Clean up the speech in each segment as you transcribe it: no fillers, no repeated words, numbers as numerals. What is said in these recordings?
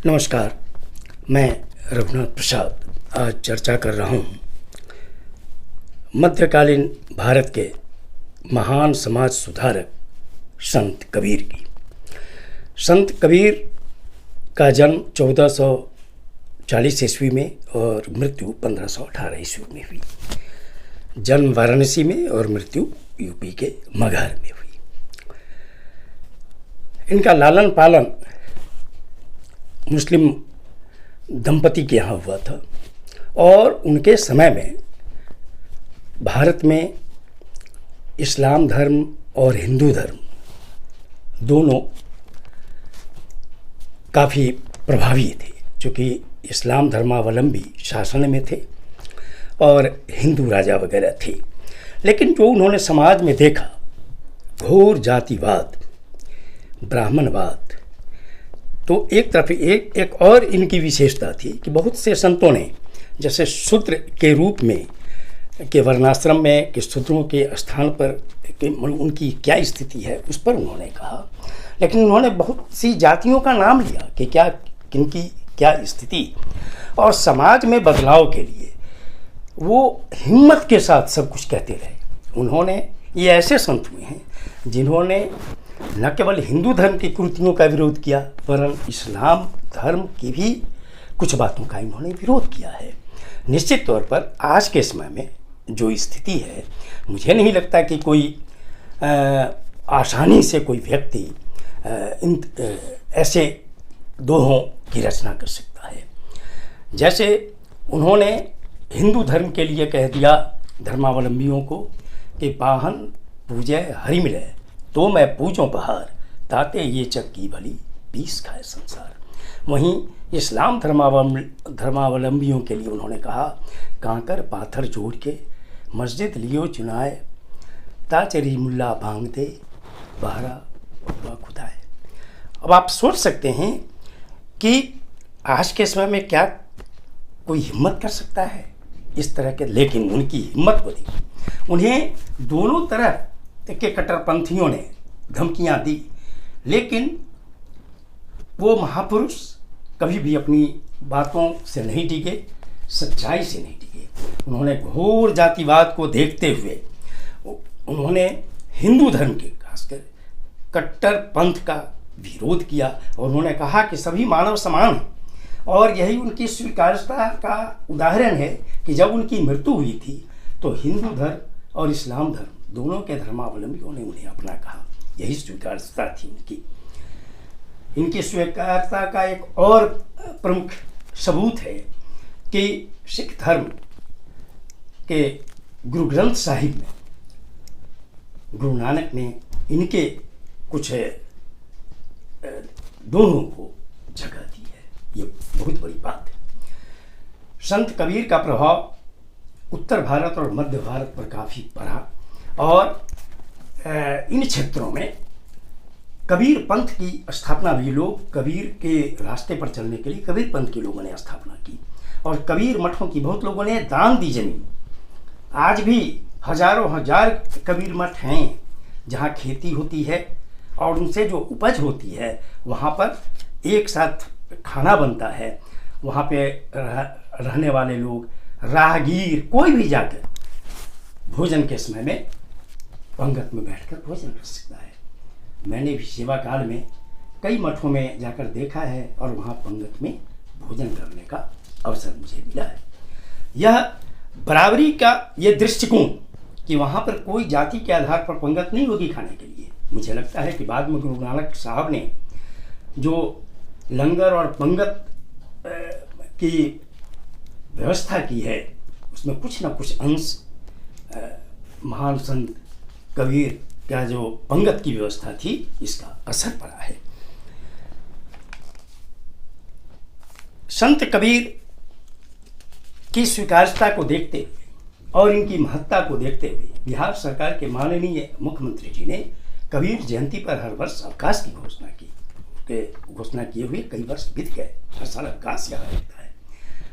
नमस्कार, मैं रघुनाथ प्रसाद आज चर्चा कर रहा हूँ मध्यकालीन भारत के महान समाज सुधारक संत कबीर की। संत कबीर का जन्म 1440 ईस्वी में और मृत्यु 1518 ईस्वी में हुई। जन्म वाराणसी में और मृत्यु यूपी के मगहर में हुई। इनका लालन पालन मुस्लिम दंपति के यहाँ हुआ था और उनके समय में भारत में इस्लाम धर्म और हिंदू धर्म दोनों काफ़ी प्रभावी थे, क्योंकि इस्लाम धर्मावलंबी शासन में थे और हिंदू राजा वगैरह थे। लेकिन जो उन्होंने समाज में देखा, घोर जातिवाद, ब्राह्मणवाद, तो एक तरफ एक और इनकी विशेषता थी कि बहुत से संतों ने जैसे शूद्र के रूप में के वर्णाश्रम में कि शूद्रों के स्थान पर उनकी क्या स्थिति है उस पर उन्होंने कहा, लेकिन उन्होंने बहुत सी जातियों का नाम लिया कि क्या किनकी क्या स्थिति, और समाज में बदलाव के लिए वो हिम्मत के साथ सब कुछ कहते रहे। उन्होंने ये ऐसे संत हुए हैं जिन्होंने न केवल हिंदू धर्म की कुरीतियों का विरोध किया, वरन इस्लाम धर्म की भी कुछ बातों का इन्होंने विरोध किया है। निश्चित तौर पर आज के समय में जो स्थिति है, मुझे नहीं लगता कि कोई आसानी से कोई व्यक्ति ऐसे दोहों की रचना कर सकता है। जैसे उन्होंने हिंदू धर्म के लिए कह दिया धर्मावलंबियों को कि पाहन पूजय हरि मिले तो मैं पूजों पहाड़, ताते ये चक की भली पीस खाए संसार। वहीं इस्लाम धर्मावलंबियों के लिए उन्होंने कहा, कांकर पाथर जोड़ के मस्जिद लियो चुनाए, ताचरी मुल्ला भांग दे बहरा हुआ खुदाए। अब आप सोच सकते हैं कि आज के समय में क्या कोई हिम्मत कर सकता है इस तरह के, लेकिन उनकी हिम्मत को देखिए। उन्हें दोनों तरह के कट्टरपंथियों ने धमकियां दी, लेकिन वो महापुरुष कभी भी अपनी बातों से नहीं डिगे, सच्चाई से नहीं डिगे। उन्होंने घोर जातिवाद को देखते हुए उन्होंने हिंदू धर्म के खासकर कट्टर पंथ का विरोध किया और उन्होंने कहा कि सभी मानव समान हैं। और यही उनकी स्वीकार्यता का उदाहरण है कि जब उनकी मृत्यु हुई थी तो हिंदू धर्म और इस्लाम धर्म दोनों के धर्मावलंबियों ने उन्हें अपना कहा। यही स्वीकार्यता थी उनकी। इनकी स्वीकार्यता का एक और प्रमुख सबूत है कि सिख धर्म के गुरु ग्रंथ साहिब में गुरु नानक ने इनके कुछ दोनों को जगह दी है। ये बहुत बड़ी बात है। संत कबीर का प्रभाव उत्तर भारत और मध्य भारत पर काफ़ी पड़ा और इन क्षेत्रों में कबीर पंथ की स्थापना भी लोग कबीर के रास्ते पर चलने के लिए कबीर पंथ के लोगों ने स्थापना की और कबीर मठों की बहुत लोगों ने दान दी जमीन। आज भी हजारों हजार कबीर मठ हैं जहाँ खेती होती है और उनसे जो उपज होती है वहाँ पर एक साथ खाना बनता है। वहाँ पे रहने वाले लोग, राहगीर, कोई भी जाकर भोजन के समय में पंगत में बैठकर भोजन कर सकता है। मैंने भी सेवा काल में कई मठों में जाकर देखा है और वहाँ पंगत में भोजन करने का अवसर मुझे मिला है। यह बराबरी का ये दृष्टिकोण कि वहाँ पर कोई जाति के आधार पर पंगत नहीं होगी खाने के लिए। मुझे लगता है कि बाद में गुरु नानक साहब ने जो लंगर और पंगत की व्यवस्था की है उसमें कुछ न कुछ अंश महान संत कबीर का जो पंगत की व्यवस्था थी इसका असर पड़ा है। संत कबीर की स्वीकार्यता को देखते हुए और इनकी महत्ता को देखते हुए बिहार सरकार के माननीय मुख्यमंत्री जी ने कबीर जयंती पर हर वर्ष अवकाश की घोषणा की। घोषणा किए हुए कई वर्ष बीत गए, हर साल अवकाश यहाँ रहता है।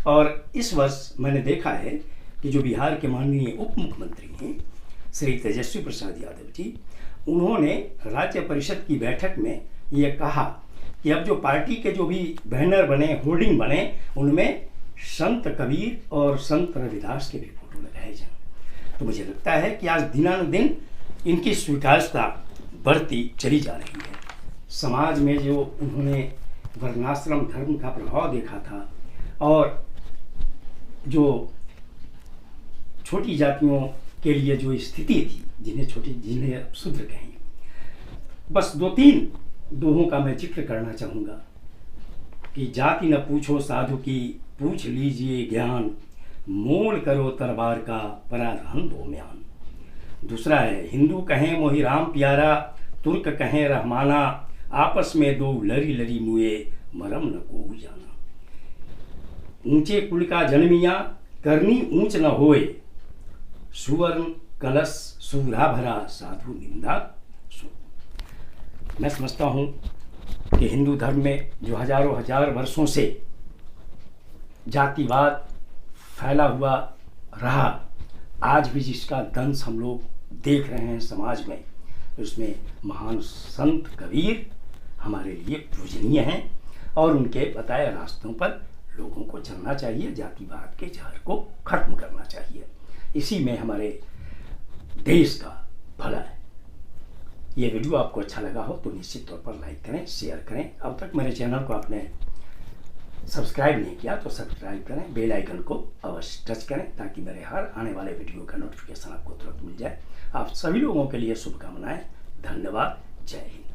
और इस वर्ष मैंने देखा है कि जो बिहार के माननीय उप मुख्यमंत्री हैं श्री तेजस्वी प्रसाद यादव जी, उन्होंने राज्य परिषद की बैठक में ये कहा कि अब जो पार्टी के जो भी बैनर बने, होर्डिंग बने, उनमें संत कबीर और संत रविदास के भी फोटो लगाए जाएं। तो मुझे लगता है कि आज दिनानुदिन इनकी स्वीकार्यता बढ़ती चली जा रही है। समाज में जो उन्होंने वर्णाश्रम धर्म का प्रभाव देखा था और जो छोटी जातियों के लिए जो स्थिति थी, जिन्हें शूद्र कहेंगे, बस 2-3 दोहों का मैं जिक्र करना चाहूँगा कि जाति न पूछो साधु की, पूछ लीजिए ज्ञान, मोल करो तरबार का, पराधन दो म्यान। दूसरा है, हिंदू कहें मोहि राम प्यारा, तुर्क कहें रहमाना, आपस में दो लरी लरी मुए, मरम न को जाना। ऊंचे कुल का जन्मिया, करनी ऊंच न होए, सुवर्ण कलश सूरा भरा, साधु निंदा सो। मैं समझता हूँ कि हिंदू धर्म में जो हजारों हजार वर्षों से जातिवाद फैला हुआ रहा, आज भी जिसका दंश हम लोग देख रहे हैं समाज में, उसमें महान संत कबीर हमारे लिए पूजनीय हैं और उनके बताए रास्तों पर लोगों को चलना चाहिए। जातिवाद के जहर को खत्म करना चाहिए, इसी में हमारे देश का भला है। ये वीडियो आपको अच्छा लगा हो तो निश्चित तौर पर लाइक करें, शेयर करें। अब तक मेरे चैनल को आपने सब्सक्राइब नहीं किया तो सब्सक्राइब करें, बेल आइकन को अवश्य टच करें ताकि मेरे हर आने वाले वीडियो का नोटिफिकेशन आपको तुरंत मिल जाए। आप सभी लोगों के लिए शुभकामनाएं। धन्यवाद। जय हिंद।